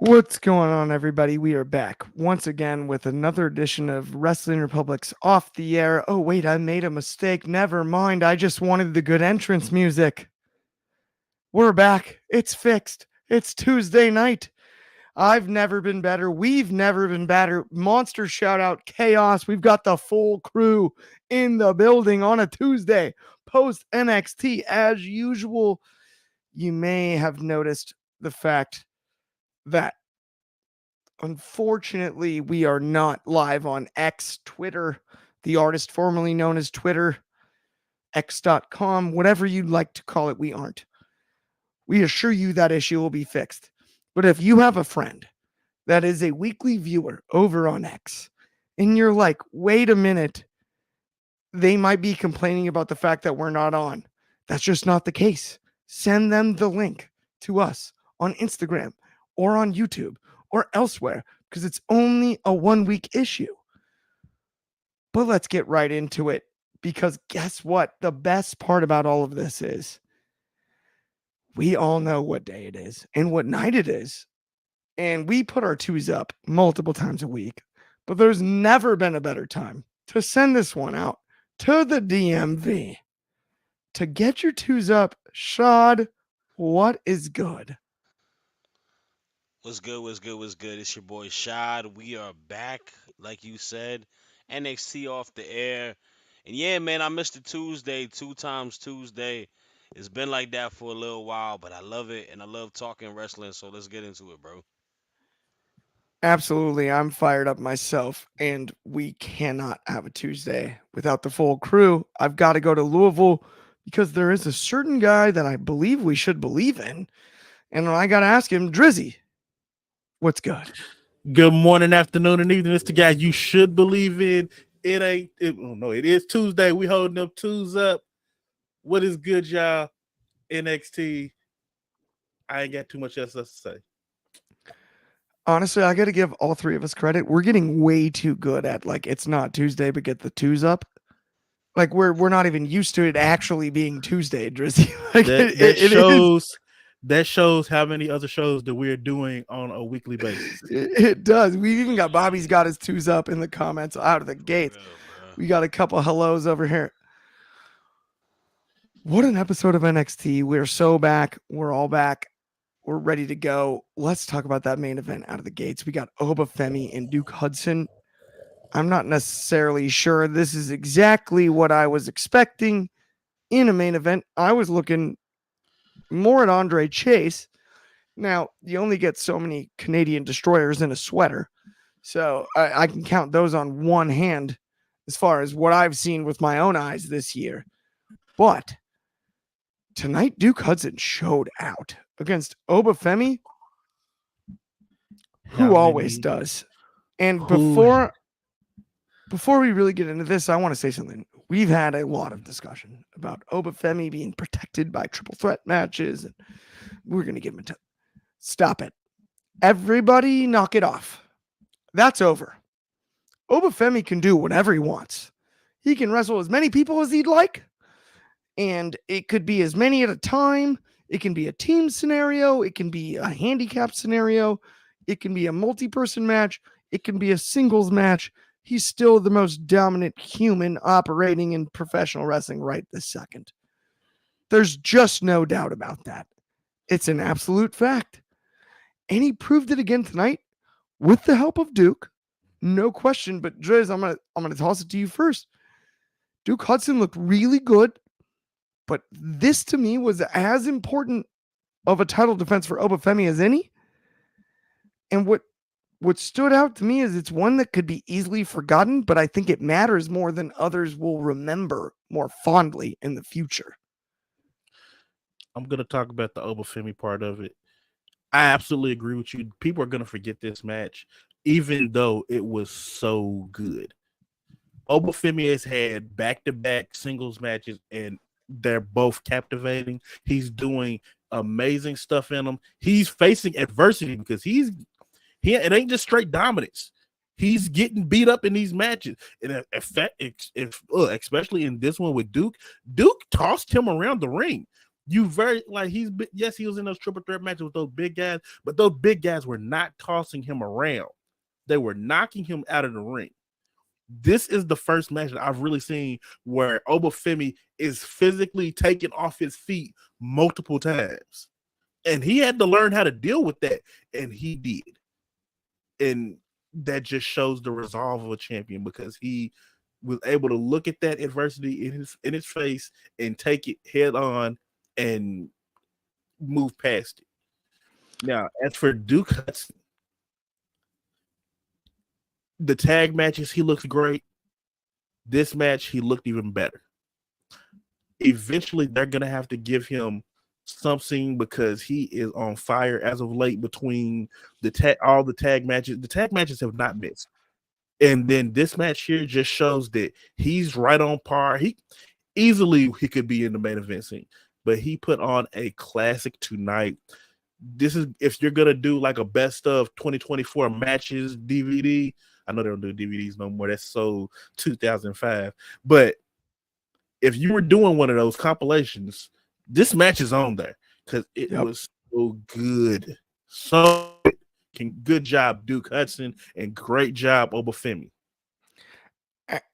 What's going on, everybody? We are back once again with another edition of Wrestling Republic's Off the Air. Oh, wait, I made a mistake. Never mind. I just wanted the good entrance music. We're back. It's fixed. It's Tuesday night. I've never been better. We've never been better. Monster shout out chaos. We've got the full crew in the building on a Tuesday post NXT as usual. You may have noticed the fact that unfortunately we are not live on X, Twitter, the artist formerly known as Twitter, x.com, whatever you'd like to call it. We aren't. We assure you that issue will be fixed. But if you have a friend that is a weekly viewer over on X and you're like, wait a minute, they might be complaining about the fact that we're not on. That's just not the case. Send them the link to us on Instagram or on YouTube or elsewhere, because it's only a 1 week issue. But let's get right into it, because guess what? The best part about all of this is we all know what day it is and what night it is. And we put our twos up multiple times a week, but there's never been a better time to send this one out to the DMV to get your twos up. Shad, what is good? What's good? What's good? What's good? It's your boy Shad. We are back, like you said. NXT off the air. And yeah, man, I missed the Tuesday, 2 times Tuesday. It's been like that for a little while, but I love it and I love talking wrestling, so let's get into it, bro. Absolutely. I'm fired up myself, and we cannot have a Tuesday without the full crew. I've got to go to Louisville because there is a certain guy that I believe we should believe in. And I got to ask him, Dryzzy, what's good? Good morning, afternoon, and evening. It's the guy you should believe in. It is Tuesday. We holding them twos up. What is good, y'all? NXT. I ain't got too much else to say. Honestly, I got to give all three of us credit. We're getting way too good at, like, it's not Tuesday, but get the twos up. Like, we're not even used to it actually being Tuesday, Drizzy. Like, that shows how many other shows that we're doing on a weekly basis. It does. We even got Bobby's got his twos up in the comments out of the gates. We got a couple hellos over here. What an episode of NXT. We're so back. We're all back. We're ready to go. Let's talk about that main event out of the gates. We got Oba Femi and Duke Hudson. I'm not necessarily sure this is exactly what I was expecting in a main event. I was looking more at Andre Chase. Now, you only get so many Canadian destroyers in a sweater, so I can count those on one hand as far as what I've seen with my own eyes this year. But tonight, Duke Hudson showed out against Oba Femi, who always does. And before we really get into this, I want to say something. We've had a lot of discussion about Oba Femi being protected by triple threat matches, and we're going to give him a stop it. Everybody knock it off. That's over. Oba Femi can do whatever he wants. He can wrestle as many people as he'd like, and it could be as many at a time. It can be a team scenario. It can be a handicap scenario. It can be a multi-person match. It can be a singles match. He's still the most dominant human operating in professional wrestling right this second. There's just no doubt about that. It's an absolute fact. And he proved it again tonight with the help of Duke. No question. But Driz, I'm gonna toss it to you first. Duke Hudson looked really good, but this to me was as important of a title defense for Oba Femi as any. And what stood out to me is it's one that could be easily forgotten, but I think it matters more than others will remember more fondly in the future. I'm going to talk about the Oba Femi part of it. I absolutely agree with you. People are going to forget this match, even though it was so good. Obafemi has had back-to-back singles matches, and they're both captivating. He's doing amazing stuff in them. He's facing adversity because it ain't just straight dominance. He's getting beat up in these matches, and especially in this one with Duke. Duke tossed him around the ring. You very like yes, he was in those triple threat matches with those big guys, but those big guys were not tossing him around. They were knocking him out of the ring. This is the first match that I've really seen where Obafemi is physically taken off his feet multiple times. And he had to learn how to deal with that. And he did. And that just shows the resolve of a champion because he was able to look at that adversity in his face and take it head on and move past it. Now, as for Duke Hudson, the tag matches, he looks great. This match, he looked even better. Eventually, they're going to have to give him something because he is on fire as of late between all the tag matches. The tag matches have not missed. And then this match here just shows that he's right on par. He could be in the main event scene, but he put on a classic tonight. This is if you're gonna do like a best of 2024 matches DVD. I know they don't do DVDs no more. That's so 2005. But if you were doing one of those compilations, this match is on there because it was so good. So good job, Duke Hudson, and great job, Obafemi.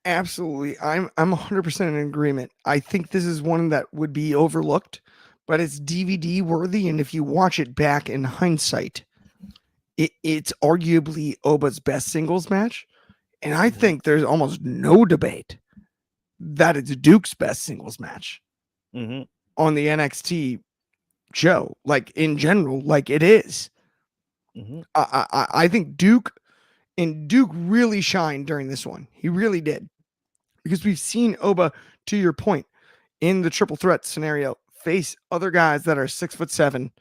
Absolutely. I'm 100% in agreement. I think this is one that would be overlooked, but it's DVD worthy. And if you watch it back in hindsight, it's arguably Oba's best singles match. And I think there's almost no debate that it's Duke's best singles match on the NXT show. Like in general, like it is. I think Duke really shined during this one. He really did. Because we've seen Oba, to your point, in the triple threat scenario, face other guys that are 6'7",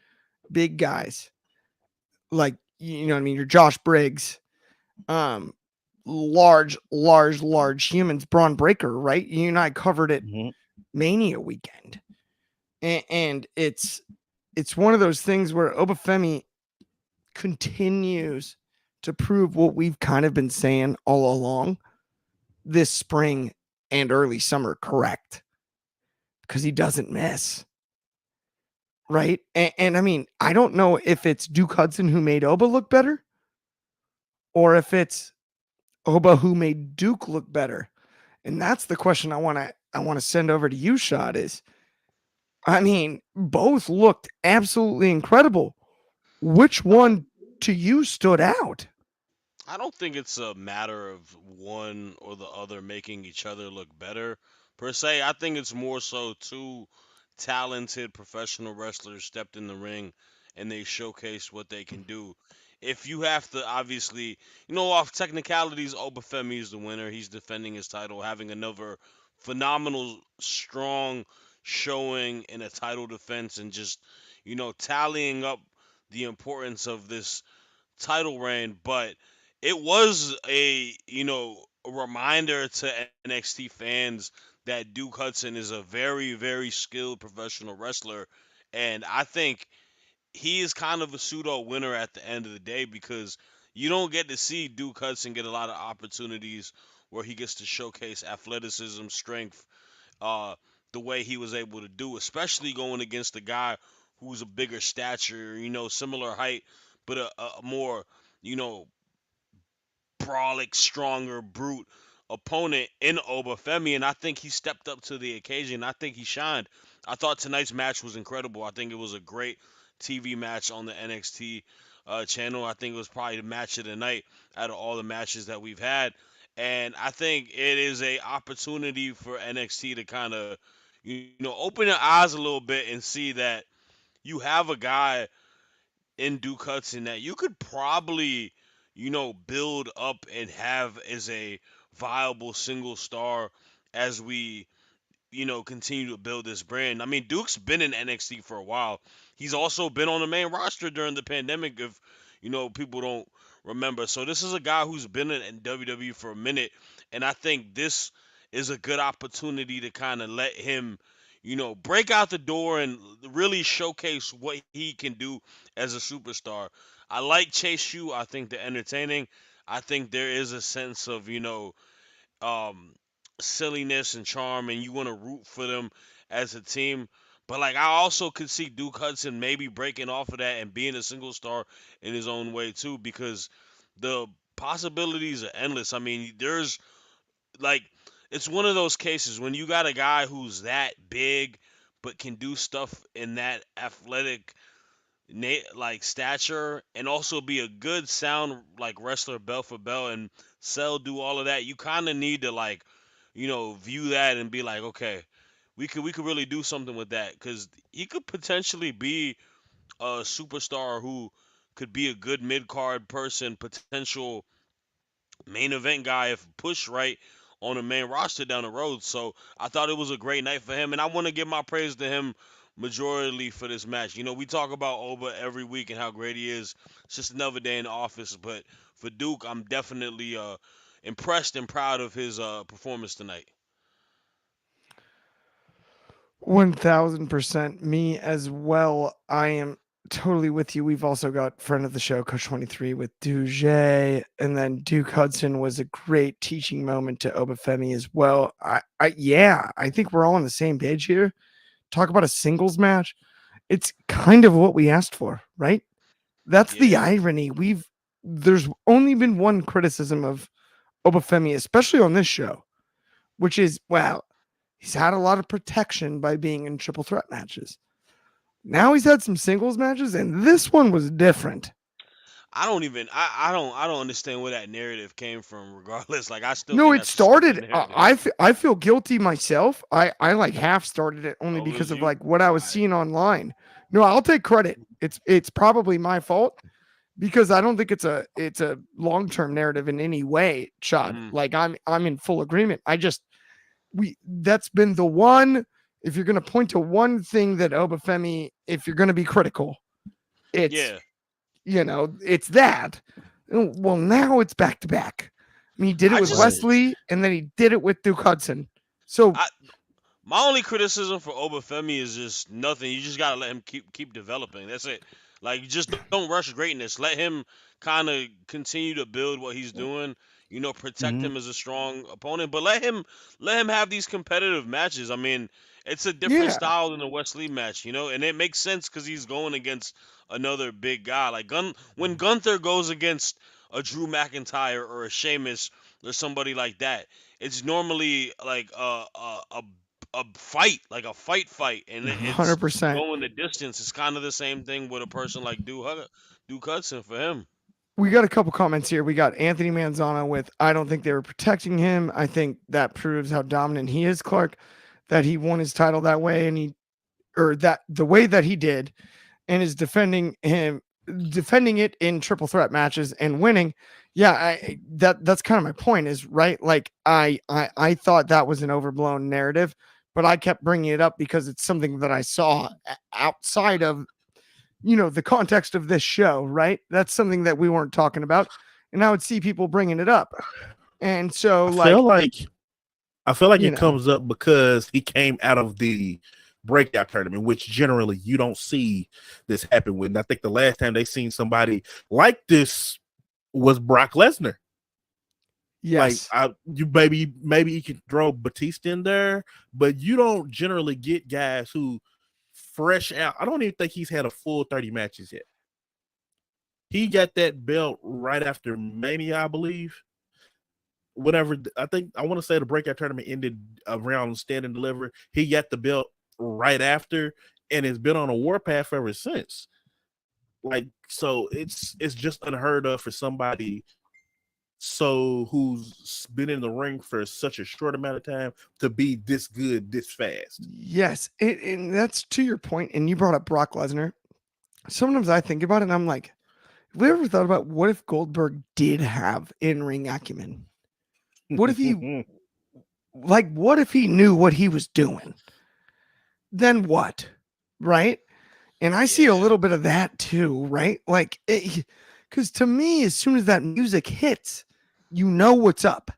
big guys. Like, you know what I mean? Your Josh Briggs, large humans, Braun Breaker, right? You and I covered it Mania weekend. And it's one of those things where Obafemi continues to prove what we've kind of been saying all along this spring and early summer, correct? Because he doesn't miss. Right? And I mean, I don't know if it's Duke Hudson who made Oba look better or if it's Oba who made Duke look better. And that's the question I want to send over to you, Shad, is I mean, both looked absolutely incredible. Which one to you stood out? I don't think it's a matter of one or the other making each other look better per se. I think it's more so two talented professional wrestlers stepped in the ring and they showcased what they can do. If you have to obviously, off technicalities, Obafemi is the winner. He's defending his title, having another phenomenal, strong showing in a title defense and just, tallying up the importance of this title reign, but it was a reminder to NXT fans that Duke Hudson is a very, very skilled professional wrestler. And I think he is kind of a pseudo winner at the end of the day because you don't get to see Duke Hudson get a lot of opportunities where he gets to showcase athleticism, strength, uh, the way he was able to do, especially going against a guy who's a bigger stature, similar height, but a more, you know, brawling, stronger, brute opponent in Obafemi, and I think he stepped up to the occasion. I think he shined. I thought tonight's match was incredible. I think it was a great TV match on the NXT channel. I think it was probably the match of the night out of all the matches that we've had. And I think it is a opportunity for NXT to kind of, open their eyes a little bit and see that you have a guy in Duke Hudson that you could probably, build up and have as a viable single star as we, continue to build this brand. I mean, Duke's been in NXT for a while. He's also been on the main roster during the pandemic, if, people don't remember. So this is a guy who's been in WWE for a minute. And I think this is a good opportunity to kind of let him, break out the door and really showcase what he can do as a superstar. I like Chase U. I think they're entertaining. I think there is a sense of, um, silliness and charm, and you want to root for them as a team. But like, I also could see Duke Hudson maybe breaking off of that and being a single star in his own way too, because the possibilities are endless. I mean, there's like, it's one of those cases when you got a guy who's that big but can do stuff in that athletic like stature, and also be a good sound like wrestler bell for bell, and sell, do all of that. You kind of need to like, view that and be like, okay, we could really do something with that, because he could potentially be a superstar who could be a good mid card person, potential main event guy if pushed right on the main roster down the road. So I thought it was a great night for him, and I want to give my praise to him majorly for this match. We talk about Oba every week and how great he is. It's just another day in the office, but for Duke, I'm definitely impressed and proud of his performance tonight. 1000% me as well. I am totally with you. We've also got friend of the show, Coach 23 with Duje, and then Duke Hudson was a great teaching moment to Obafemi as well. I think we're all on the same page here. Talk about a singles match. It's kind of what we asked for, right? That's the Yeah. irony. There's only been one criticism of Obafemi, especially on this show, which is, well, he's had a lot of protection by being in triple threat matches. Now he's had some singles matches, and this one was different. I don't understand where that narrative came from regardless. Like, I still No, think it that's a stupid started. narrative. I feel guilty myself. I like half started it only Oh, because was of you? like what I was Alright. seeing online. No, I'll take credit. It's probably my fault because I don't think it's a long term narrative in any way, Chad. Mhm. Like I'm in full agreement. I just that's been the one. If you're going to point to one thing that Obafemi, if you're going to be critical, it's Yeah. it's that. Well, now it's back to back. I mean, he did it I with just Right. Wesley, and then he did it with Duke Hudson. So I My only criticism for Obafemi is just nothing. You just gotta let him keep developing. That's it. Like, just don't rush greatness. Let him kind of continue to build what he's doing. Protect Mhm. him as a strong opponent, but let him have these competitive matches. I mean, it's a different yeah, style than the Wesley match, and it makes sense because he's going against another big guy. Like, when Gunther goes against a Drew McIntyre or a Sheamus or somebody like that, it's normally like a fight, like a fight, and it's 100%. going the distance. It's kind of the same thing with a person like Duke Hudson for him. We got a couple comments here. We got Anthony Manzano with, I don't think they were protecting him. I think that proves how dominant he is, Clark, that he won his title that way or that the way that he did and is defending it in triple threat matches and winning. Yeah, that's kind of my point is right. Like I thought that was an overblown narrative, but I kept bringing it up because it's something that I saw outside of the context of this show, right? That's something that we weren't talking about, and I would see people bringing it up, and so I feel like like I feel like you it know, comes up because he came out of the breakout tournament, which generally you don't see this happen with. And I think the last time they seen somebody like this was Brock Lesnar. Like yes, you maybe you can throw Batista in there, but you don't generally get guys who fresh out. I don't even think he's had a full 30 matches yet. He got that belt right after Mania, I believe. Whatever, I think I want to say the breakout tournament ended around Stand and Deliver. He got the belt right after and has been on a warpath ever since. Like, so it's just unheard of for somebody who's been in the ring for such a short amount of time to be this good this fast. yes, and that's to your point. And you brought up Brock Lesnar. Sometimes I think about it, and I'm like, have we ever thought about what if Goldberg did have in ring acumen? What if he what if he knew what he was doing? Then what? Right? And I see a Yeah, little bit of that too, right? Like, because to me, as soon as that music hits, you know what's up.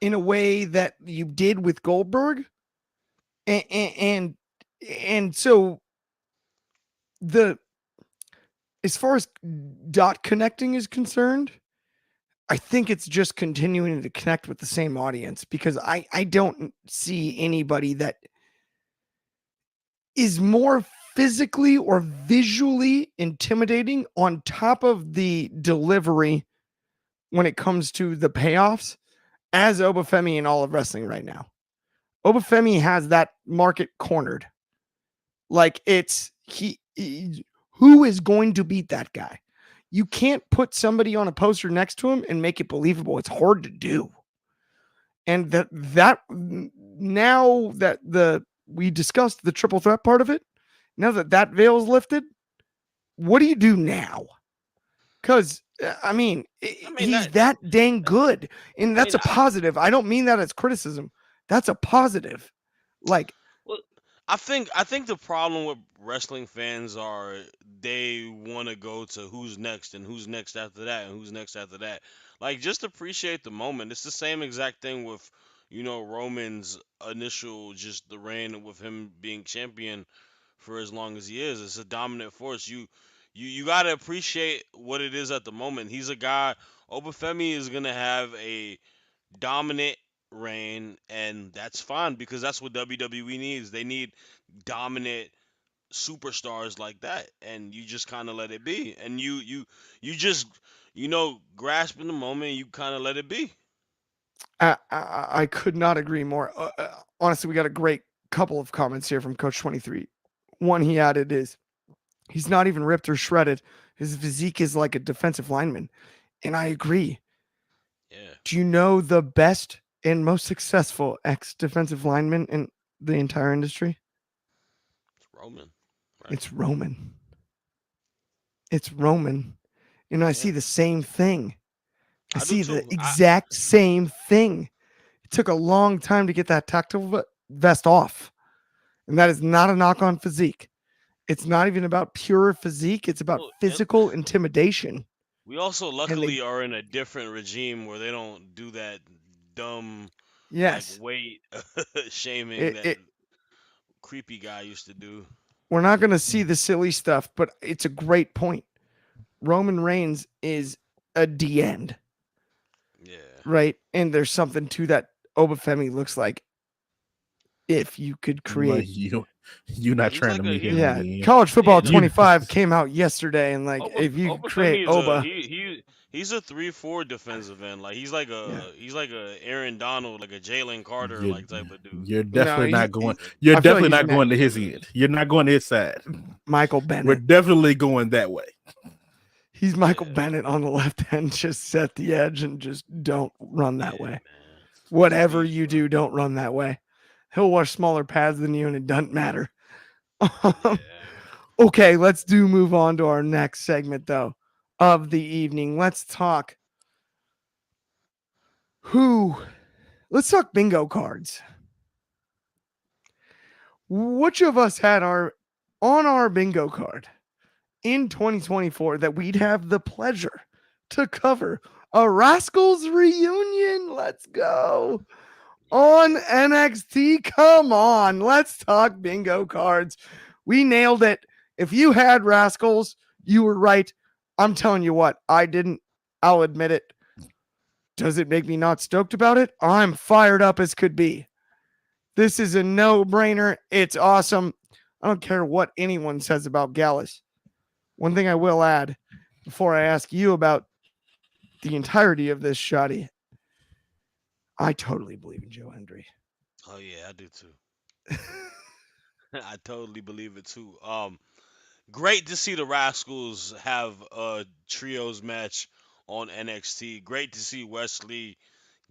in a way that you did with Goldberg, and and so the as far as dot connecting is concerned, I think it's just continuing to connect with the same audience because I don't see anybody that is more physically or visually intimidating on top of the delivery when it comes to the payoffs as Obafemi in all of wrestling right now. Obafemi has that market cornered. Like who is going to beat that guy? You can't put somebody on a poster next to him and make it believable. It's hard to do. And that now that we discussed the triple threat part of it, now that veil is lifted, what do you do now? Because I mean, he's that dang good, and that's a positive. I don't mean that as criticism. That's a positive. Like, well, I think the problem with wrestling fans are they want to go to who's next and who's next after that and who's next after that. Like, just appreciate the moment. It's the same exact thing with Roman's initial just the reign with him being champion for as long as he is. It's a dominant force. You gotta appreciate what it is at the moment. He's a guy. Obafemi is gonna have a dominant reign, and that's fine because that's what WWE needs. They need dominant superstars like that, and you just kind of let it be, and you just grasp in the moment. And you kind of let it be. I could not agree more. Honestly, we got a great couple of comments here from Coach 23. One he added is he's not even ripped or shredded. His physique is like a defensive lineman. And I agree. Yeah, Do you know the best and most successful ex defensive lineman in the entire industry? it's Roman, right? It's Roman. It's Roman. And I see Yeah, the same thing. I I do see the too. exact same thing. It took a long time to get that tactical vest off. And that is not a knock on physique. It's not even about pure physique. It's about Well, and physical intimidation. we also And they, luckily are in a different regime where they don't do that dumb like yes, weight shaming it, that it creepy guy used to do. we're not going to see the silly stuff, but it's a great point. Roman Reigns is a D end, Yeah. right? And there's something to that Obafemi looks like if you could Well, create. you not He's trying to like a meet he. him in Yeah, the end. college football No. You 25 came out yesterday, and like Oba if you could create Obafemi is a Oba, he's a 3-4 defensive end. Like yeah, he's like a Aaron Donald, like a Jalen Carter you're, like type of dude. you're no, definitely not going. he You're I feel like definitely he's not going to his end. You're not going to his side. Michael We're Bennett. definitely going that way. He's Michael Yeah. Bennett on the left end. Just set the edge and just don't run that Yeah, way. man. Whatever Speed, you bro. do, don't run that way. He'll wash smaller pads than you, and it doesn't matter. Yeah. Okay, let's move on to our next segment though of the evening. Who let's talk bingo cards. Which of us had our bingo card in 2024 that we'd have the pleasure to cover a Rascals reunion? Let's go. On Yeah. NXT. Come on, let's talk bingo cards. We nailed it. If you had Rascals, you were right. I'm telling you what, I didn't. I'll admit it. Does it make me not stoked about it? I'm fired up as could be. This is a no brainer. It's awesome. I don't care what anyone says about Gallus. One thing I will add before I ask you about the entirety of this, Shoddy, I totally believe in Joe Hendry. Oh yeah, I do too. I totally believe it too. Great to see the Rascals have a trios match on NXT. Great to see Wesley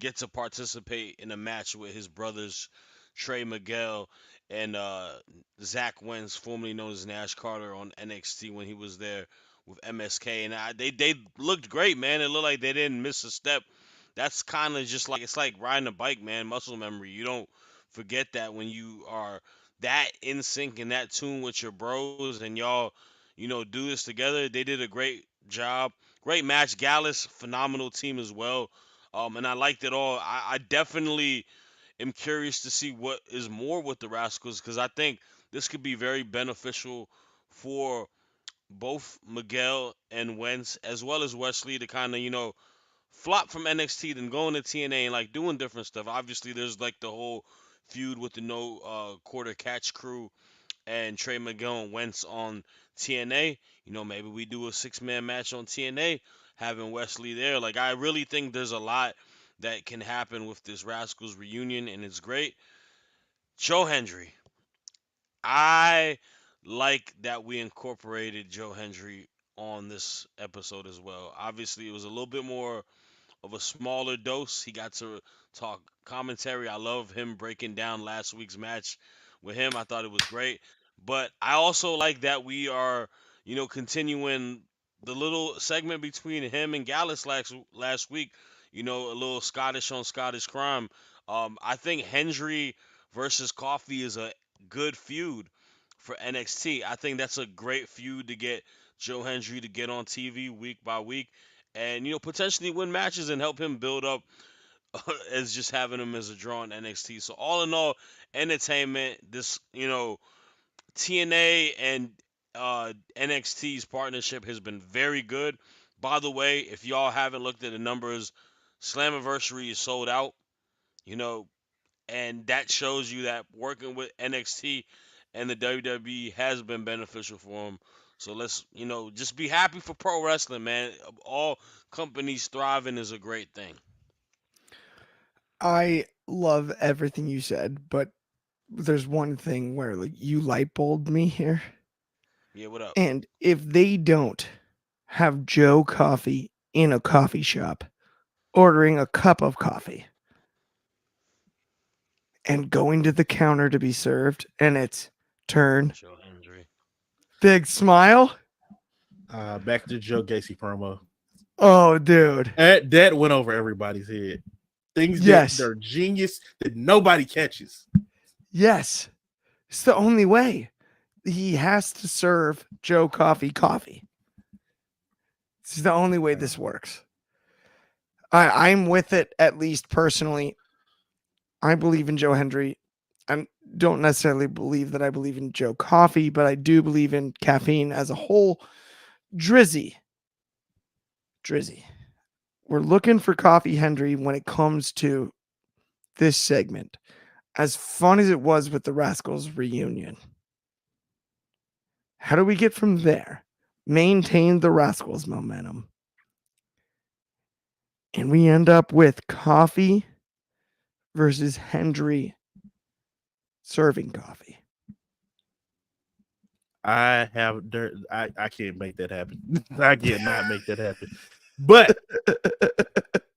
get to participate in a match with his brothers Trey Miguel and Zach Wentz, formerly known as Nash Carter, on NXT when he was there with MSK, and they looked great, man. It looked like they didn't miss a step. That's kind of just like it's like riding a bike, man. Muscle memory. You don't forget that when you are that in sync and that tune with your bros, and y'all, do this together. They did a great job. Great match. Gallus, phenomenal team as well. And I liked it all. I definitely am curious to see what is more with the Rascals because I think this could be very beneficial for both Miguel and Wentz as well as Wesley to kind of flop from NXT then going to TNA and like doing different stuff. Obviously, there's like the whole feud with the no quarter catch crew and Trey Miguel and Wentz on TNA. Maybe we do a 6-man match on TNA, having Wesley there. Like, I really think there's a lot that can happen with this Rascals reunion, and it's great. Joe Hendry. I like that we incorporated Joe Hendry on this episode as well. Obviously, it was a little bit more of a smaller dose. He got to talk commentary. I love him breaking down last week's match with him. I thought it was great. But I also like that we are, continuing the little segment between him and Gallus last week. A little Scottish on Scottish crime. I think Hendry versus Coffee is a good feud for NXT. I think that's a great feud to get Joe Hendry to get on TV week by week and potentially win matches and help him build up as just having him as a draw in NXT. So all in all, entertainment. This TNA and NXT's partnership has been very good. By the way, if y'all haven't looked at the numbers, Slammiversary is sold out. You know, and that shows you that working with NXT and the WWE has been beneficial for him. So let's, just be happy for pro wrestling, man. All companies thriving is a great thing. I love everything you said, but there's one thing where like you light bulbed me here. Yeah, what up? And if they don't have Joe Coffee in a coffee shop ordering a cup of coffee and going to the counter to be served and it's turn, Joe Hendry. big smile. Back to Joe Gacy promo. Oh, dude. That went over everybody's head. Things Yes. that they're genius that nobody catches. Yes. It's the only way. He has to serve Joe coffee. It's the only way this works. I'm with it, at least personally. I believe in Joe Hendry. I don't necessarily believe that I believe in Joe Coffee, but I do believe in caffeine as a whole. Dryzzy. We're looking for Coffee Hendry when it comes to this segment. As fun as it was with the Rascals reunion, how do we get from there? Maintain the Rascals momentum. And we end up with Coffee versus Hendry serving coffee. I can't make that happen. I cannot make that happen. But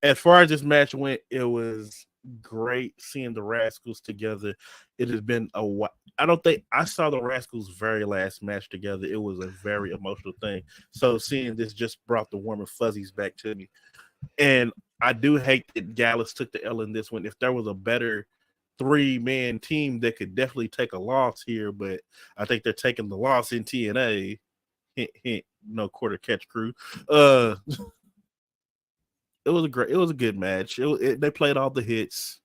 as far as this match went, it was great seeing the Rascals together. It has been a while. I don't think I saw the Rascals' very last match together. It was a very emotional thing. So seeing this just brought the warm and fuzzies back to me. And I do hate that Gallus took the L in this one. If there was a better 3-man team that could definitely take a loss here, but I think they're taking the loss in TNA. Hint, hint, no quarter catch crew. It was a good match. They played all the hits.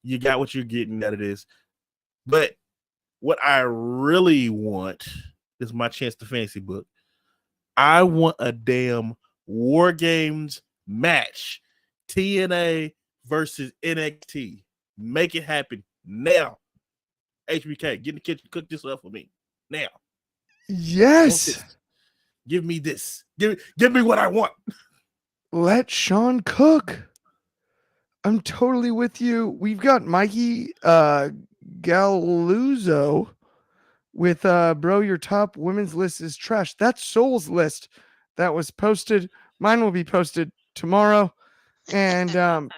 You got what you're getting out of this. But what I really want is my chance to fancy book. I want a damn War Games match. TNA versus NXT. Make it happen now. HBK, get in the kitchen, cook this up for me. Now. Yes. Give me this. Give me what I want. Let Sean cook. I'm totally with you. We've got Mikey Galuzzo with bro, your top women's list is trash. That's Soul's list that was posted. Mine will be posted tomorrow. And I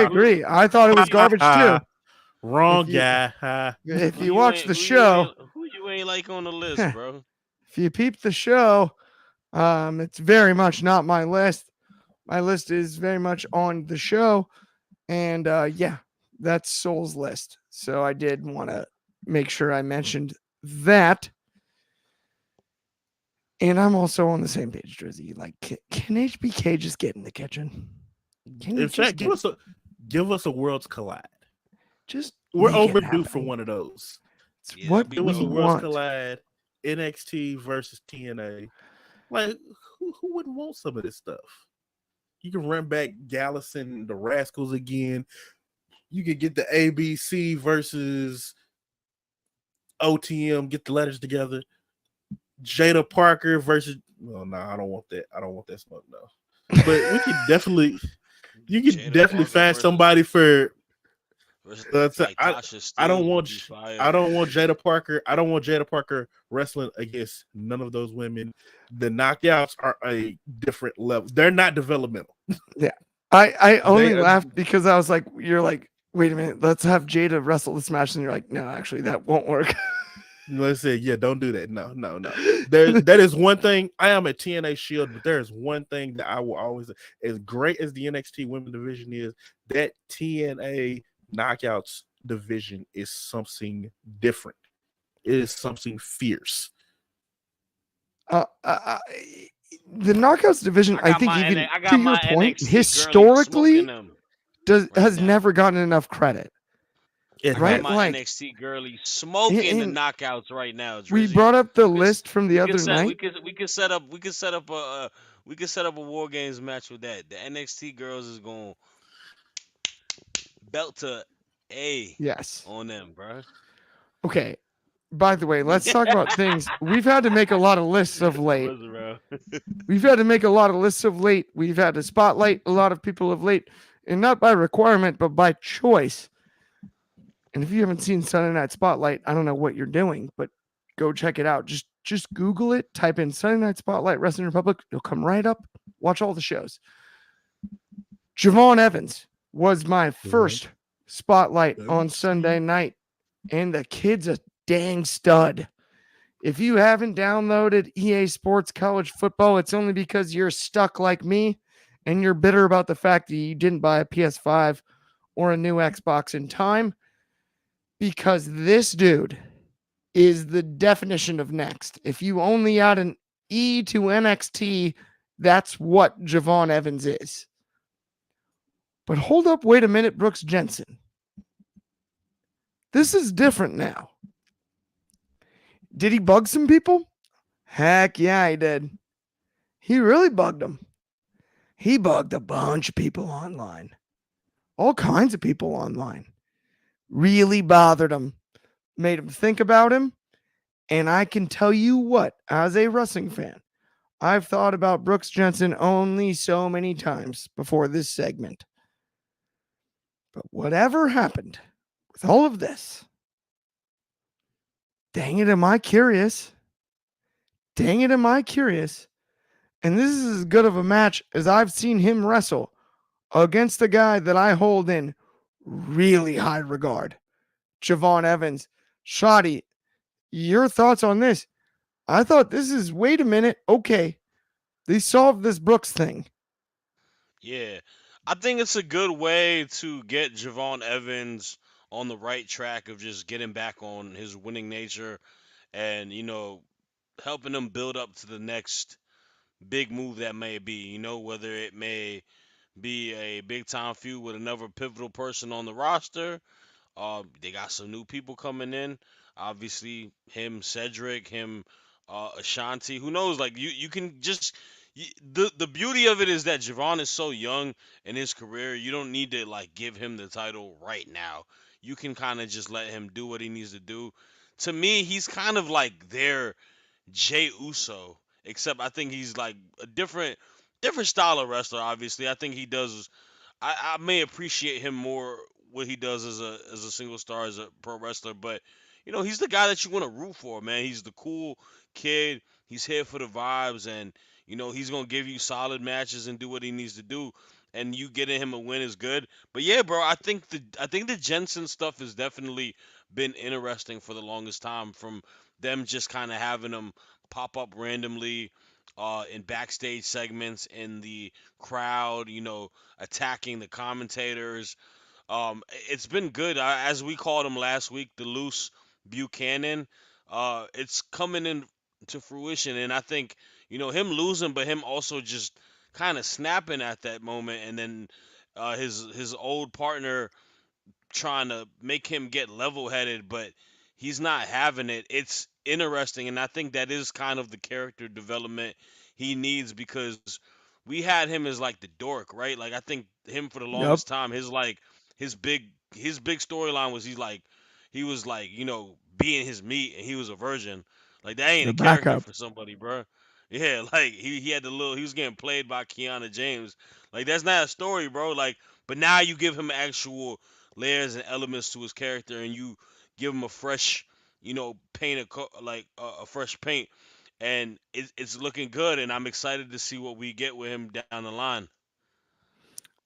agree. I thought it was garbage too. Wrong guy. If you watch the show, who you ain't like on the list, bro? If you peep the show, it's very much not my list. My list is very much on the show. And that's Soul's list. So I did want to make sure I mentioned that. And I'm also on the same page, Drizzy. Like, can HBK just get in the kitchen? Can you In just fact, get give us a Worlds Collide. just We're make it overdue for happen? one of those. It's Yeah, what that'd be Give us we a dope. Worlds want. Collide, NXT versus TNA. Like, who wouldn't want some of this stuff? You can run back Gallison, the Rascals again. You could get the ABC versus OTM, get the letters together. Jada Parker versus. Well, no, I don't want that. I don't want that smoke, no. But we could definitely, you could Jada definitely Parker find versus somebody for. like Tasha I don't Steeles would want be I fire. don't want Jada Parker. I don't want Jada Parker wrestling against none of those women. The knockouts are a different level. They're not developmental. Yeah. I only They laughed because I was like, you're like, wait a minute, let's have Jada wrestle this match. And you're like, no, actually, that won't work. let's say, yeah, don't do that. No, no, no. That is one thing. I am a TNA Shield, but there is one thing that I will always, as great as the NXT women division is, that TNA knockouts division is something different. It is something fierce. The knockouts division, I think, even I to got your my point, NXT girly smoking historically them right has now. never gotten enough credit, It I got right? has. my Like, NXT girly and, smoking the and knockouts right now, we Drizzy. brought up the We could list from the other night. we could set up we could set up a War Games match with that. The NXT girls is going belt to A Yes. on them, bro. Okay. By the way, let's talk about things. We've had to make a lot of lists of late. Listen, bro. We've had to make a lot of lists of late. We've had to spotlight a lot of people of late, and not by requirement, but by choice. And if you haven't seen Sunday Night Spotlight, I don't know what you're doing, but go check it out. Just Google it, type in Sunday Night Spotlight Wrestling Republic. It'll come right up. Watch all the shows. Javon Evans was my first spotlight on Sunday night, and the kid's a dang stud. If you haven't downloaded EA Sports College Football, it's only because you're stuck like me and you're bitter about the fact that you didn't buy a PS5 or a new Xbox in time, because this dude is the definition of next. If you only add an E to NXT, that's what Javon Evans is. But hold up, wait a minute, Brooks Jensen. This is different now. Did he bug some people? Heck yeah, he did. He really bugged them. He bugged a bunch of people online. All kinds of people online. Really bothered him. Made him think about him. And I can tell you what, as a wrestling fan, I've thought about Brooks Jensen only so many times before this segment. But whatever happened with all of this, dang it, am I curious? Dang it, am I curious? And this is as good of a match as I've seen him wrestle against a guy that I hold in really high regard, Javon Evans. Shoddy, your thoughts on this? I thought this is, wait a minute, okay, they solved this Brooks thing. Yeah. I think it's a good way to get Javon Evans on the right track of just getting back on his winning nature and, helping him build up to the next big move that may be, whether it may be a big time feud with another pivotal person on the roster. They got some new people coming in. Obviously, him, Cedric, him, Ashanti. Who knows? Like you can just the beauty of it is that Javon is so young in his career. You don't need to like give him the title right now. You can kind of just let him do what he needs to do. To me, he's kind of like their Jay Uso, except I think he's like a different style of wrestler. Obviously, I think he does. I may appreciate him more what he does as a single star as a pro wrestler, but he's the guy that you want to root for, man. He's the cool kid. He's here for the vibes, and he's gonna give you solid matches and do what he needs to do. And you getting him a win is good. But yeah, bro, I think the Jensen stuff has definitely been interesting for the longest time. From them just kind of having him pop up randomly in backstage segments in the crowd, attacking the commentators. It's been good. As we called him last week, the loose Buchanan. It's coming in. to fruition. And I think, him losing, but him also just kind of snapping at that moment, and then his old partner trying to make him get level headed, but he's not having it. It's interesting, and I think that is kind of the character development he needs, because we had him as like the dork, right? Like, I think him for the Yep. longest time, his big his big storyline was he was like, being his meat, and he was a virgin. Like, that ain't The a character backup. for somebody, bro. Yeah, like he had he was getting played by Keanu James. Like, that's not a story, bro. Like, but now you give him actual layers and elements to his character, and you give him a fresh, paint like a fresh paint, and it's looking good, and I'm excited to see what we get with him down the line.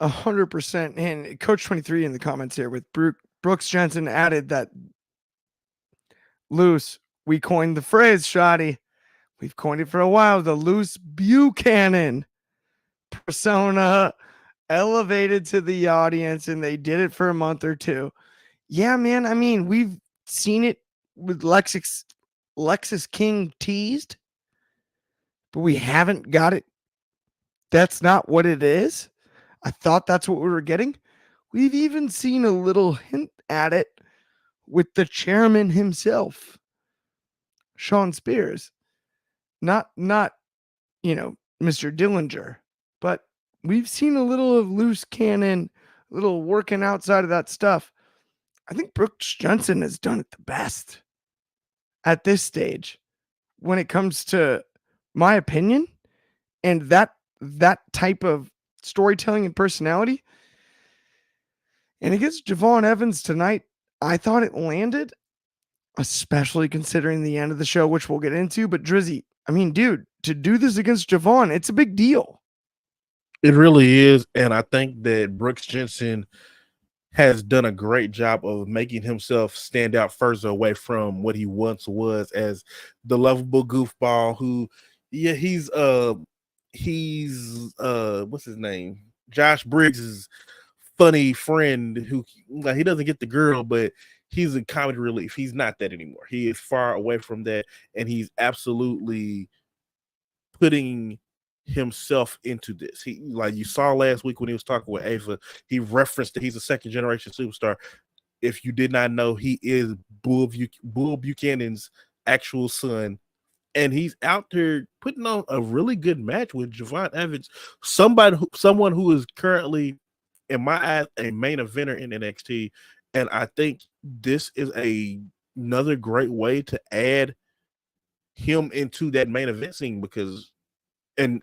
100%. And Coach 23 in the comments here with Brooks Jensen added that loose. We coined the phrase, Shoddy. We've coined it for a while. The loose Buchanan persona elevated to the audience, and they did it for a month or two. Yeah, man. I mean, we've seen it with Lexus King teased, but we haven't got it. That's not what it is. I thought that's what we were getting. We've even seen a little hint at it with the chairman himself, Sean Spears. Not Mr. Dillinger, but we've seen a little of loose cannon, a little working outside of that stuff. I think Brooks Jensen has done it the best at this stage when it comes to my opinion, and that type of storytelling and personality. And against Javon Evans tonight, I thought it landed, especially considering the end of the show, which we'll get into. But Drizzy, I mean, dude, to do this against Javon, it's a big deal. It really is. And I think that Brooks Jensen has done a great job of making himself stand out further away from what he once was as the lovable goofball who, yeah, he's what's his name? Josh Briggs's funny friend who, like, he doesn't get the girl, but he's a comedy relief. He's not that anymore. He is far away from that, and he's absolutely putting himself into this. He, like you saw last week when he was talking with Ava, he referenced that he's a second generation superstar. If you did not know, he is Bull Buchanan's actual son, and he's out there putting on a really good match with Javon Evans, someone who is currently, in my eyes, a main eventer in NXT. And I think this is another great way to add him into that main event scene, because and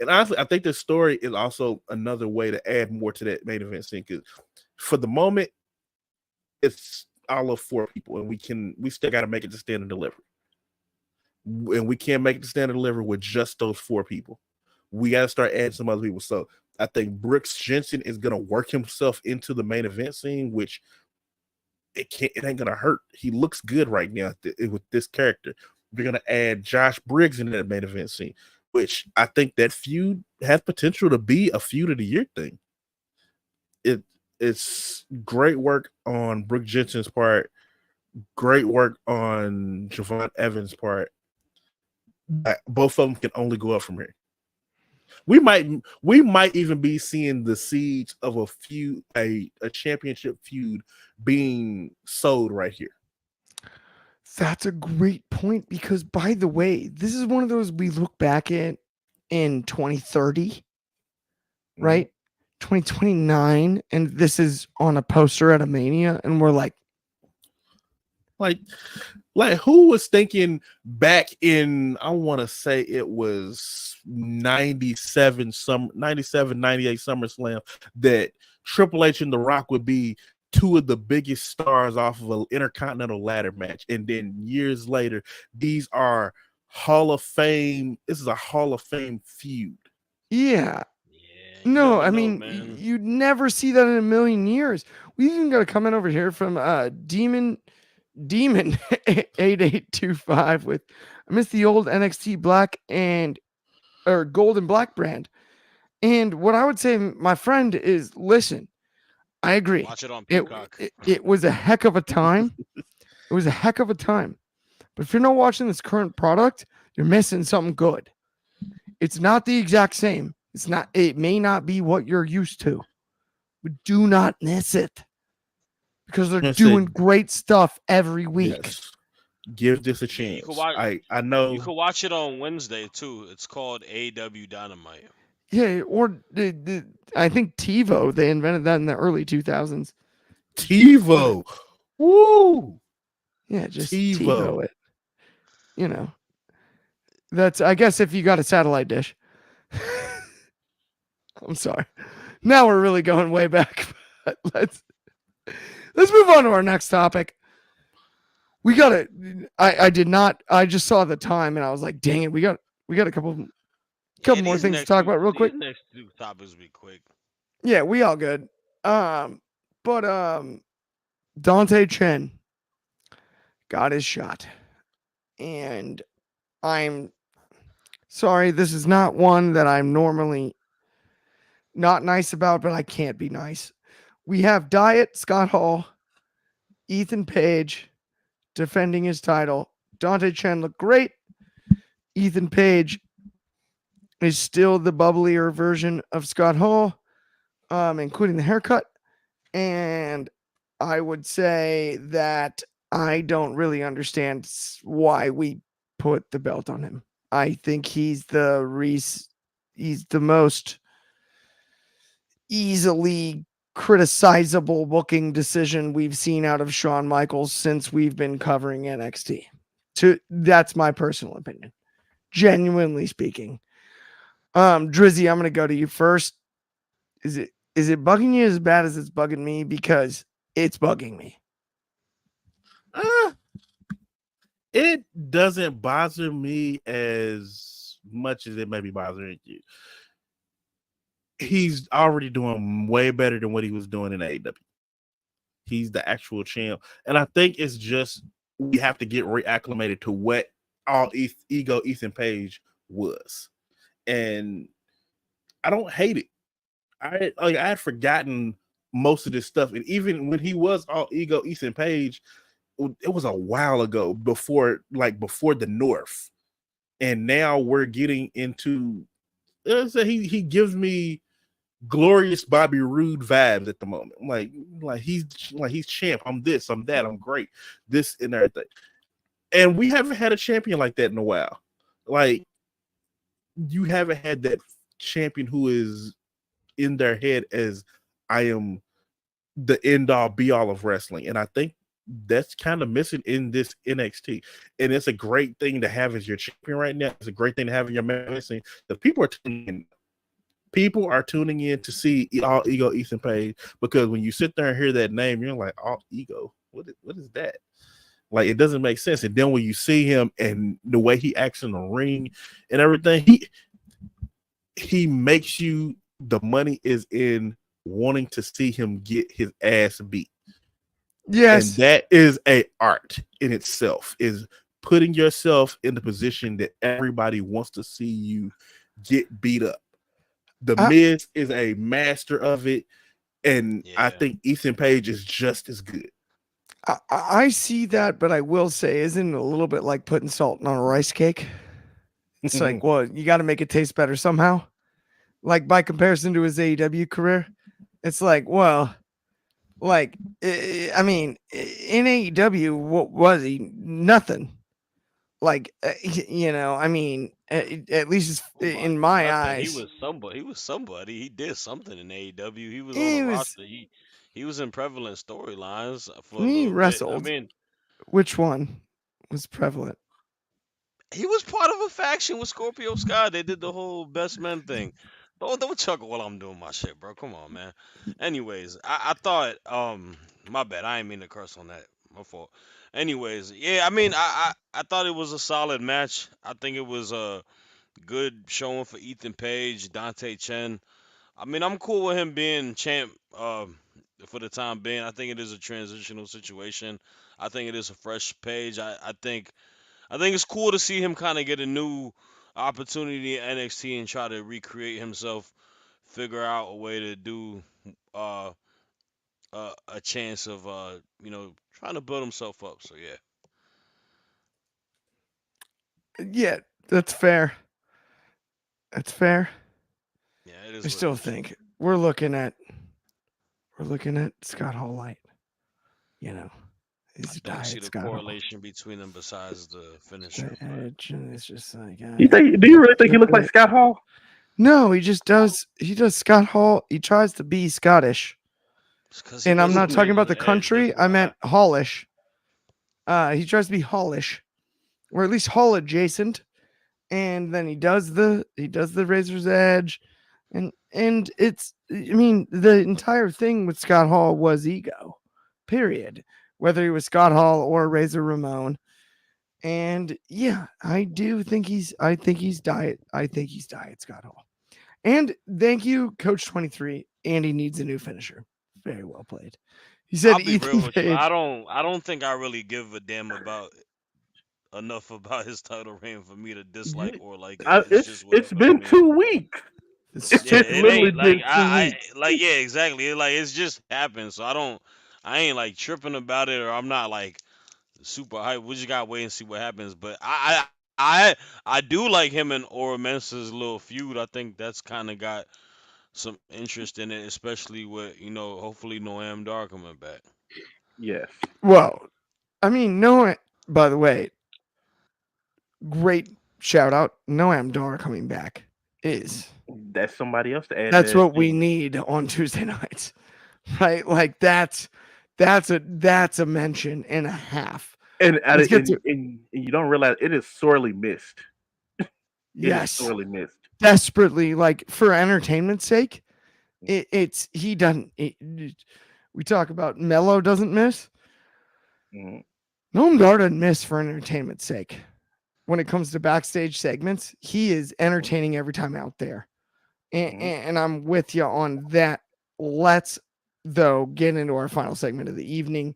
honestly, I think this story is also another way to add more to that main event scene, because for the moment it's all of 4 people, and we still got to make it to stand and deliver, and we can't make it to stand and deliver with just those 4 people. We got to start adding some other people. So I think Brooks Jensen is going to work himself into the main event scene, which it ain't gonna hurt. He looks good right now with this character. We're gonna add Josh Briggs into that main event scene, which I think that feud has potential to be a feud of the year thing. It's great work on Brooks Jensen's part, great work on Javon Evans' part. Both of them can only go up from here. We might even be seeing the seeds of a feud, a championship feud being sold right here. That's a great point, because, by the way, this is one of those we look back at in 2030, right? 2029, and this is on a poster at a Mania, and we're like who was thinking back in, I want to say it was 97, 98 SummerSlam, that Triple H and The Rock would be 2 of the biggest stars off of an Intercontinental ladder match. And then years later, these are Hall of Fame. This is a Hall of Fame feud. Yeah. Yeah, No, I know, mean, man. you'd never see that in a million years. We even got a comment over here from Demon 8825 with, I miss the old NXT black or gold and black brand. And what I would say, my friend, is listen, I agree. Watch it on It, Peacock. it was a heck of a time. It was a heck of a time. But if you're not watching this current product, You're missing something good. It's not the exact same. It's not, it may not be what you're used to, but do not miss it because they're I doing said, great stuff every week. yes, give this a Yeah, you could chance. watch. I You know could watch it on Wednesday too. It's called AW Dynamite. Yeah, or I think TiVo, they invented that in the early 2000s. What? TiVo. Woo! Yeah, just TiVo. TiVo it. You know, that's, I guess, if you got a satellite dish. I'm sorry. Now we're really going way back. But let's move on to our next topic. We got it. I did not. I just saw the time and I was like, dang it. We got a couple Yeah, more things to talk about real quick. these next two topics will be quick. Yeah, we all good. But Dante Chen got his shot, and I'm sorry. This is not one that I'm normally not nice about, but I can't be nice. We have Diet Scott Hall, Ethan Page defending his title. Dante Chen looked great. Ethan Page is still the bubblier version of Scott Hall, including the haircut. And I would say that I don't really understand why we put the belt on him. I think he's the most easily criticizable booking decision we've seen out of Shawn Michaels since we've been covering NXT. That's my personal opinion. Genuinely speaking. Drizzy, I'm gonna go to you first. Is it bugging you as bad as it's bugging me? Because it's bugging me. Uh, it doesn't bother me as much as it may be bothering you. He's already doing way better than what he was doing in AEW. He's the actual champ. And I think it's just we have to get reacclimated to what all ego Ethan Page was. And I don't hate it. I had forgotten most of this stuff. And even when he was all ego Ethan Page, it was a while ago before the North. And now we're getting into he gives me glorious Bobby Roode vibes at the moment. He's champ. I'm this, I'm that, I'm great. This and everything. And we haven't had a champion like that in a while. Like you haven't had that champion who is in their head as I am the end all be all of wrestling. And I think that's kind of missing in this NXT. And it's a great thing to have as your champion right now. It's a great thing to have in your medicine. The people are tuning in. People are tuning in to see all ego Ethan Page because when you sit there and hear that name, you're like, all ego. What is that? Like it doesn't make sense. And then when you see him and the way he acts in the ring and everything, he makes you the money is in wanting to see him get his ass beat. And Yes. that is a art in itself, is putting yourself in the position that everybody wants to see you get beat up. The Miz is a master of it, and I Yeah. think Ethan Page is just as good. I see that, but I will say, isn't it a little bit like putting salt on a rice cake? It's like, well, you got to make it taste better somehow. Like by comparison to his AEW career, it's like, well, like, I mean, in AEW, what was he? Nothing. Like, I mean, at least But in my nothing. eyes, He was somebody. He did something in AEW. He was on the he was, roster. He was in prevalent storylines for a he little bit. I wrestled. mean, Which one was prevalent? he was part of a faction with Scorpio Sky. They did the whole best men thing. Don't chuckle while I'm doing my shit, bro. Come on, man. Anyways, I thought my bad. I didn't mean to curse on that. My fault. Anyways, yeah, I mean I thought it was a solid match. I think it was a good showing for Ethan Page, Dante Chen. I mean, I'm cool with him being champ for the time being. I think it is a transitional situation. I think it is a fresh page. I think it's cool to see him kind of get a new opportunity in NXT and try to recreate himself, figure out a way to do uh, a chance of trying to build himself up. So yeah, Yeah, That's fair. That's fair. Yeah, it I is what it still is. think we're looking at Scott Hall Light. You know, I his don't see diet, the Scott Hall. correlation between them besides the The finisher, but edge, and it's just like You think? Do you really think he looks like it. Scott Hall? No, he just does. He does Scott Hall. He tries to be Scottish, it's because he and I'm doesn't not talking feel about the the edge. That's country. I why. meant Hallish. He tries to be Hallish, or at least Hall adjacent, and then he does the Razor's Edge, and it's. I mean, the entire thing with Scott Hall was ego, period. Whether he was Scott Hall or Razor Ramon, and yeah, I do think he's. I think he's diet. I think he's diet Scott Hall. And thank you, Coach 23. Andy needs a new finisher. Very well played. He said I'll be real Ethan with you. I Page. don't. I don't think I really give a damn about enough about his title reign for me to dislike or like it. It's just It's whatever to been me. 2 weeks. This is Yeah, true. It's it literally ain't like been 2 weeks. like yeah, exactly. Like it's just happened. So I ain't like tripping about it, or I'm not like super hype. We just gotta wait and see what happens. But I do like him and Ora Mensa's little feud. I think that's kind of got some interest in it, especially with hopefully Noam Dar coming back. Yes, Well, I mean, no, by the way, great shout out. Noam Dar coming back is that's somebody else to add to that's that what we team. need on Tuesday nights. Right? Like that's a mention and a half. And, Let's get to and you don't realize it is sorely missed. It is yes. sorely missed. Desperately, like for entertainment's sake. Mm, It's he doesn't we talk about Mello doesn't miss. mm, Noam Dar doesn't miss for entertainment's sake. When it comes to backstage segments, he is mm, entertaining every time out there. And, mm. and I'm with you on that. Let's, though, get into our final segment of the evening.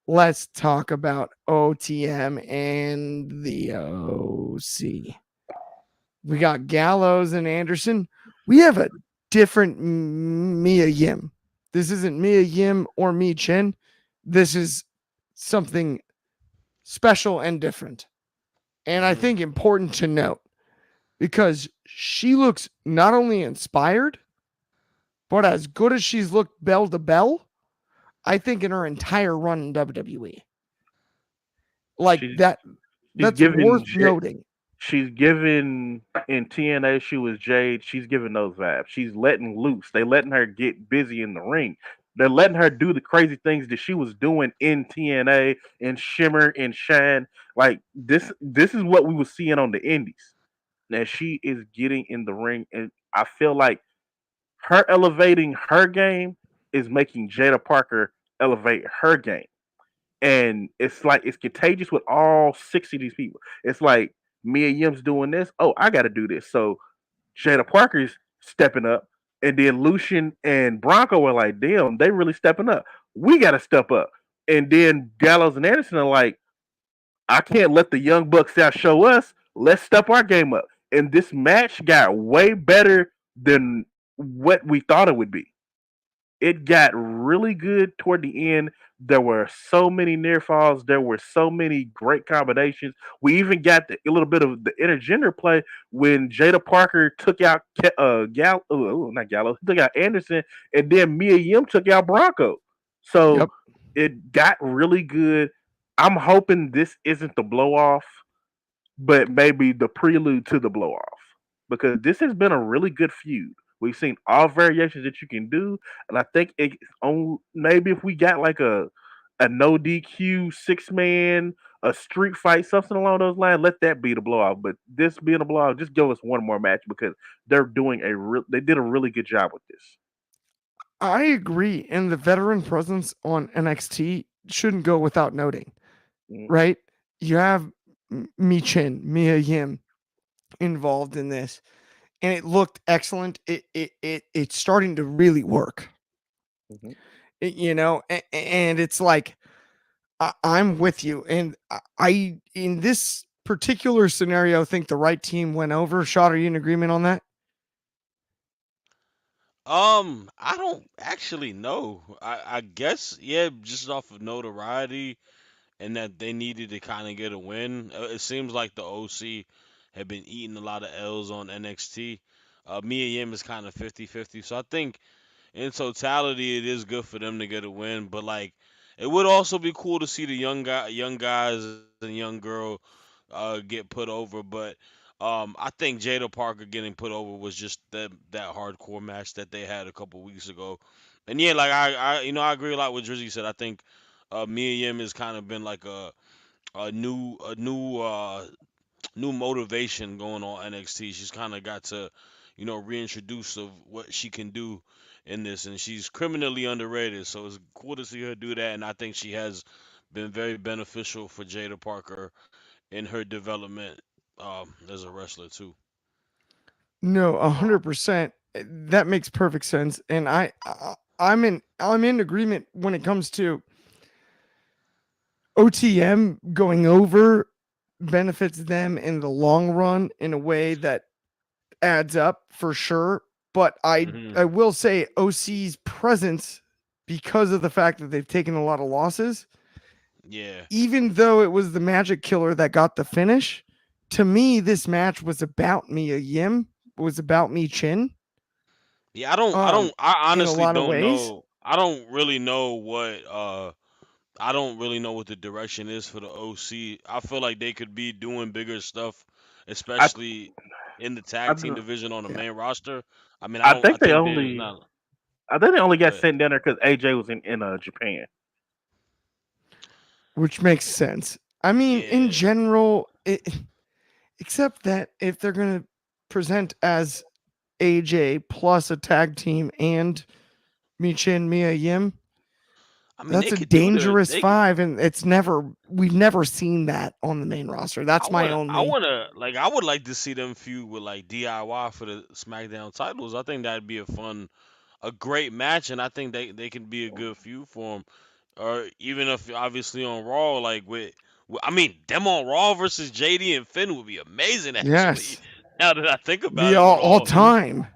Let's talk about OTM and the OC. We got Gallows and Anderson. We have a different Mia Yim. This isn't Mia Yim or Mi Chen. This is something special and different. And I Hmm. think important to note because she looks not only inspired, but as good as she's looked bell to bell, I think in her entire run in WWE. Like She's that, she's that's giving worth noting. she's given in TNA. She was Jade. She's giving those vibes. She's letting loose. They letting her get busy in the ring. They're letting her do the crazy things that she was doing in TNA and Shimmer and Shine. Like this is what we were seeing on the Indies. Now she is getting in the ring, and I feel like her elevating her game is making Jada Parker elevate her game. And it's like it's contagious with all 60 of these people. It's like Mia Yim's doing this. Oh, I got to do this. So Jada Parker's stepping up, and then Lucian and Bronco were like, "Damn, they really stepping up. We got to step up." And then Gallows and Anderson are like, "I can't let the young bucks out show us. Let's step our game up." And this match got way better than what we thought it would be. It got really good toward the end. There were so many near falls. There were so many great combinations. We even got a little bit of the intergender play when Jada Parker took out not Gallo, took out Anderson, and then Mia Yim took out Bronco. So Yep. it got really good. I'm hoping this isn't the blow off, but maybe the prelude to the blow off because this has been a really good feud. We've seen all variations that you can do, and I think it's on maybe if we got like a no DQ 6 man, a street fight, something along those lines, let that be the blow off. But this being a blow off, just give us one more match because they did a really good job with this. I agree. And the veteran presence on NXT shouldn't go without noting, Mm, right? You have Michin, Mia Yim involved in this, and it looked excellent. It's starting to really work, mhm. and it's like I'm with you, and I in this particular scenario think the right team went over. Shot, are you in agreement on that? I don't actually know. I guess yeah, just off of notoriety and that they needed to kind of get a win. It seems like the OC have been eating a lot of L's on NXT. Mia Yim is kind of 50-50. So I think in totality, it is good for them to get a win. But like, it would also be cool to see the young guys and young girl get put over. But I think Jada Parker getting put over was just that hardcore match that they had a couple weeks ago. And yeah, like I agree a lot with Drizzy said. I think Mia Yim has kind of been like a new motivation going on NXT. She's kind of got to, reintroduce of what she can do in this, and she's criminally underrated. So it's cool to see her do that, and I think she has been very beneficial for Jada Parker in her development as a wrestler too. No, 100%. That makes perfect sense, and I'm in agreement when it comes to OTM going over benefits them in the long run in a way that adds up for sure. But I Hmm. I will say OC's presence, because of the fact that they've taken a lot of losses, Yeah, even though it was the Magic Killer that got the finish, to me this match was about Mia Yim, was about Mi Chin, yeah. I don't, I um, don't, I in a honestly lot of don't ways. know. I don't really know what. I don't really know what the direction is for the OC. I feel like they could be doing bigger stuff, I especially in the I, tag team division on the Yeah, main roster. I mean, I I don't. I think they think there's only not. I think they only got Good. sent down there because AJ was in Japan. which makes sense. I mean, in Yeah. general, except that if they're gonna present as AJ plus a tag team and Michin Mia Yim, I mean, that's they a could do the. dangerous They could. five, and we've never seen that on the main roster. I That's my want. I only. want to like. I would like to see them feud with like DIY for the SmackDown titles. I think that'd be a great match, and I think they can be a good feud for them. Or even if obviously on Raw, like I mean, them on Raw versus JD and Finn would be amazing. Actually, Yes, now that I think about the it, with all all time.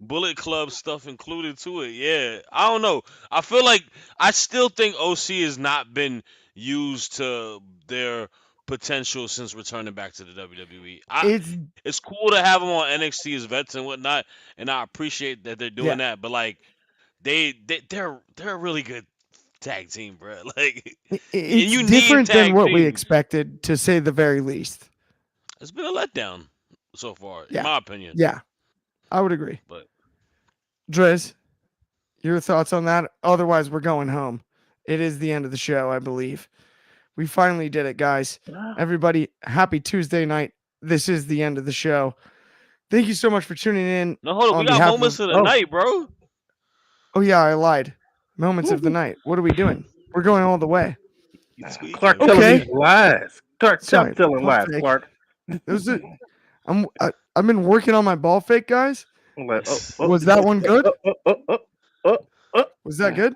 Bullet Club stuff included to it. Yeah, I don't know. I feel like I still think OC has not been used to their potential since returning back to the WWE. It's It's cool to have them on NXT as vets and whatnot, and I appreciate that they're yeah, doing that. But like they're a really good tag team, bro. Like, and it's you need different than tag what we teams. expected, to say the very least. It's been a letdown so far, in Yeah, my opinion. yeah, I would agree. But Driz, your thoughts on that? Otherwise, we're going home. It is the end of the show, I believe. We finally did it, guys. Everybody, happy Tuesday night. This is the end of the show. Thank you so much for tuning in no, hold on, we on got behalf of. moments of the Oh, night, bro. Oh, yeah, I lied. Moments of the night. What are we doing? We're going all the way. You tweaking, Clark man? telling Okay. these lies. Clark, stop Sorry, telling ball lies, fake. Clark. Those are, I've been working on my ball fake, guys. I'm like, Was that one good? oh, oh, oh. Was that good?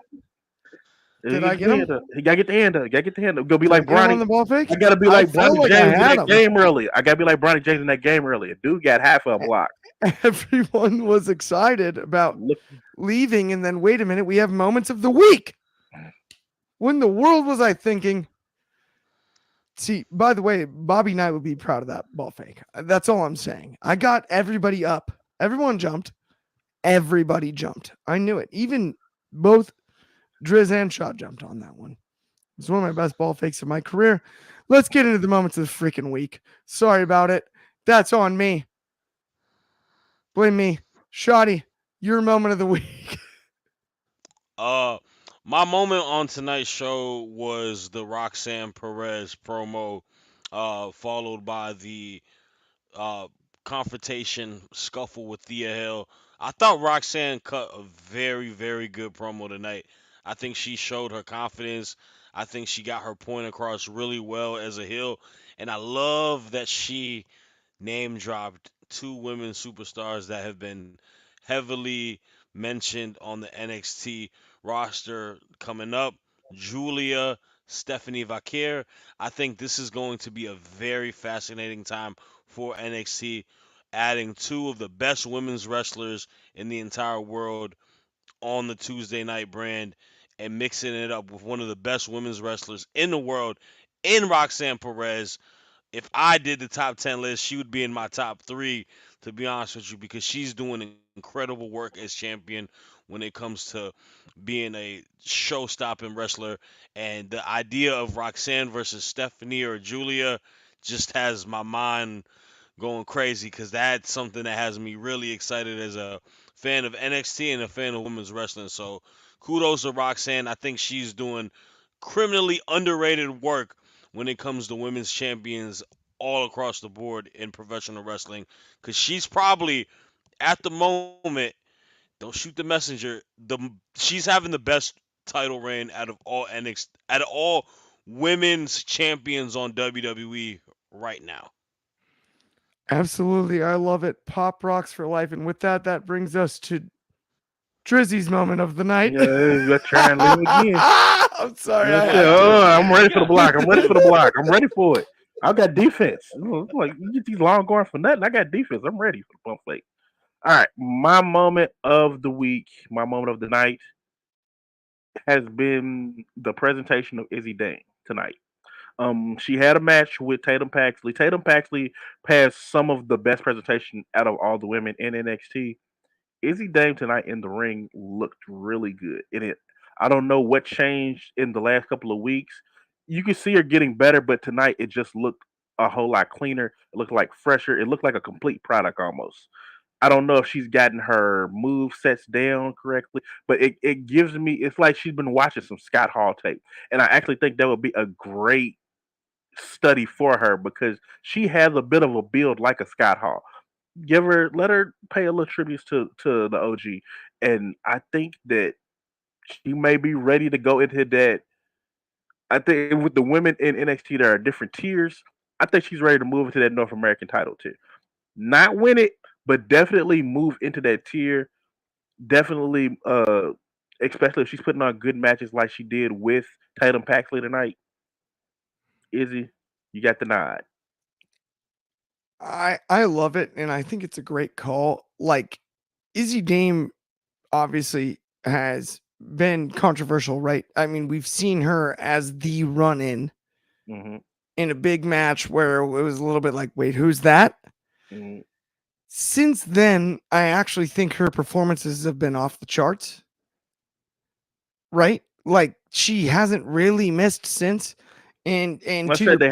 You Did gotta I get get the him? hand up. You gotta get the hand up. You gotta get the hand up. Go be Did I like get him on Bronny. the ball fake? I gotta be I like felt Bronny like I James in had that him. game earlier. I gotta be like Bronny James in that game earlier. Dude got half a block. Everyone was excited about Look, leaving, and then wait a minute, we have moments of the week. What in the world was I thinking? See, by the way, Bobby Knight would be proud of that ball fake. That's all I'm saying. I got everybody up. Everyone jumped. Everybody jumped. I knew it. Even both Driz and Shaw jumped on that one. It's one of my best ball fakes of my career. Let's get into the moments of the freaking week. Sorry about it. That's on me. Blame me. Shoddy, your moment of the week. Uh, my moment on tonight's show was the Roxanne Perez promo, followed by the uh, confrontation scuffle with Thea Hill. I thought Roxanne cut a very, very good promo tonight. I think she showed her confidence. I think she got her point across really well as a heel. And I love that she name dropped two women superstars that have been heavily mentioned on the NXT roster coming up. Julia, Stephanie Vaquer. I think this is going to be a very fascinating time for NXT, adding two of the best women's wrestlers in the entire world on the Tuesday night brand and mixing it up with one of the best women's wrestlers in the world in Roxanne Perez. if I did the top 10 list, she would be in my top 3, to be honest with you, because she's doing incredible work as champion when it comes to being a show stopping wrestler. And the idea of Roxanne versus Stephanie or Julia just has my mind going crazy, because that's something that has me really excited as a fan of NXT and a fan of women's wrestling. So kudos to Roxanne. I think she's doing criminally underrated work when it comes to women's champions all across the board in professional wrestling, because she's probably at the moment, don't shoot the messenger, she's having the best title reign out of all NXT, out of all women's champions on WWE right now. Absolutely. I love it. Pop rocks for life. And with that, that brings us to Drizzy's moment of the night. Yeah, you're trying to leave again. I'm sorry. I had to. I'm ready for the block. I'm ready for the block. I'm ready for it. I got defense. Like, you get these long going for nothing. I got defense. I'm ready for the pump fake. All right. My moment of the week, my moment of the night has been the presentation of Izzy Dane tonight. She had a match with Tatum Paxley. Tatum Paxley has some of the best presentation out of all the women in NXT. Izzy Dame tonight in the ring looked really good. I don't know what changed in the last couple of weeks. You can see her getting better, but tonight it just looked a whole lot cleaner. It looked like fresher. It looked like a complete product almost. I don't know if she's gotten her move sets down correctly, but it gives me, it's like she's been watching some Scott Hall tape. And I actually think that would be a great study for her because she has a bit of a build like a Scott Hall. Let her pay a little tributes to the OG, and I think that she may be ready to go into that. I think with the women in NXT, there are different tiers. I think she's ready to move into that North American title tier. Not win it, but definitely move into that tier. Definitely, especially if she's putting on good matches like she did with Tatum Paxley tonight. Izzy, you got the nod. I love it, and I think it's a great call. Like Izzy Dame obviously has been controversial, right? I mean, we've seen her as the run-in Mm-hmm. in a big match where it was a little bit like, wait, who's that? Mm-hmm. Since then, I actually think her performances have been off the charts, right? Like she hasn't really missed since. And Like to I your said, point, they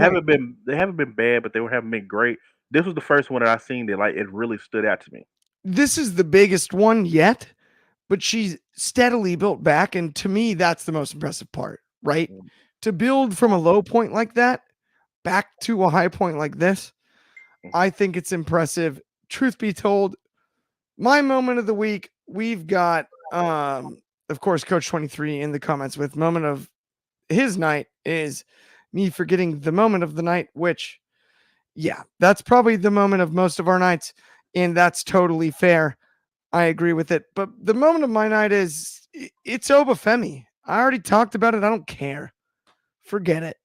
haven't been bad, but they haven't been great. This was the first one that I seen that like it really stood out to me. this is the biggest one yet, but she's steadily built back. And to me, that's the most impressive part, right? Mm. To build from a low point like that back to a high point like this, I think it's impressive. Truth be told, my moment of the week, we've got, of course, Coach 23 in the comments with moment of his night is me forgetting the moment of the night, which, yeah, that's probably the moment of most of our nights. And that's totally fair. I agree with it. But the moment of my night is it's Obafemi. I already talked about it. I don't care. Forget it.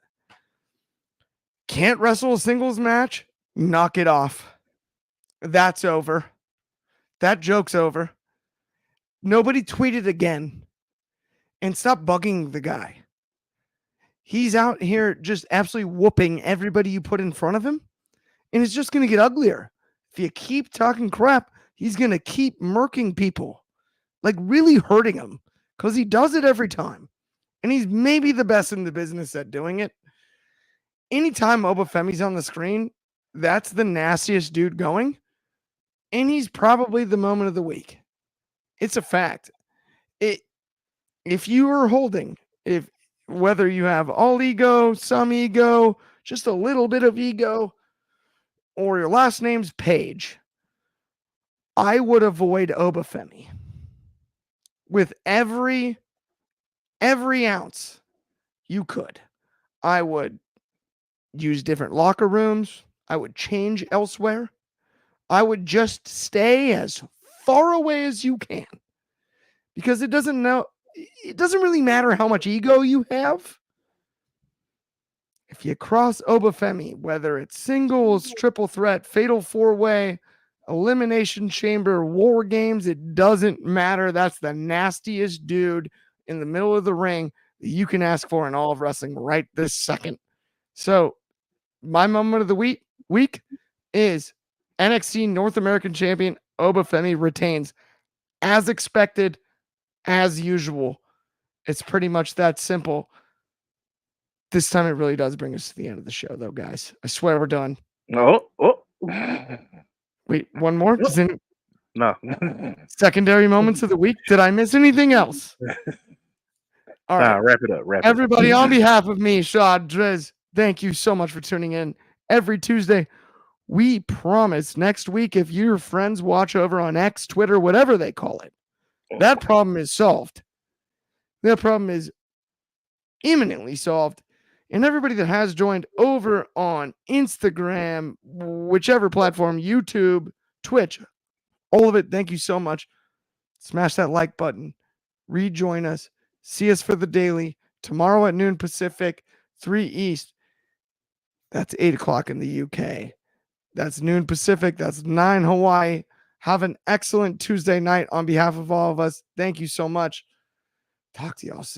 Can't wrestle a singles match? Knock it off. That's over. That joke's over. Nobody tweeted again. And stop bugging the guy. He's out here just absolutely whooping everybody you put in front of him. And it's just going to get uglier. If you keep talking crap, he's going to keep murking people, like really hurting them because he does it every time. And he's maybe the best in the business at doing it. Anytime Obafemi's on the screen, that's the nastiest dude going. And he's probably the moment of the week. It's a fact. If you are holding, whether you have all ego, some ego, just a little bit of ego, or your last name's Page, I would avoid Obafemi with every ounce you could. I would use different locker rooms. I would change elsewhere. I would just stay as far away as you can because it doesn't really matter how much ego you have. If you cross Obafemi, whether it's singles, triple threat, fatal four-way, elimination chamber, war games, it doesn't matter. That's the nastiest dude in the middle of the ring that you can ask for in all of wrestling right this second. So my moment of the week is NXT North American Champion Oba Femi retains as expected, as usual. It's pretty much that simple. This time it really does bring us to the end of the show, though, guys. I swear we're done. Oh. Wait, one more? No. Secondary moments of the week? Did I miss anything else? All right. Wrap it up. Everybody, on behalf of me, Shad, Driz, thank you so much for tuning in every Tuesday. We promise next week, if your friends watch over on X, Twitter, whatever they call it, that problem is solved. That problem is imminently solved. And everybody that has joined over on Instagram, whichever platform, YouTube, Twitch, all of it, thank you so much. Smash that like button. Rejoin us. See us for the daily tomorrow at noon Pacific, 3 East. That's 8 o'clock in the UK. That's noon Pacific. That's 9 Hawaii. Have an excellent Tuesday night on behalf of all of us. Thank you so much. Talk to y'all soon.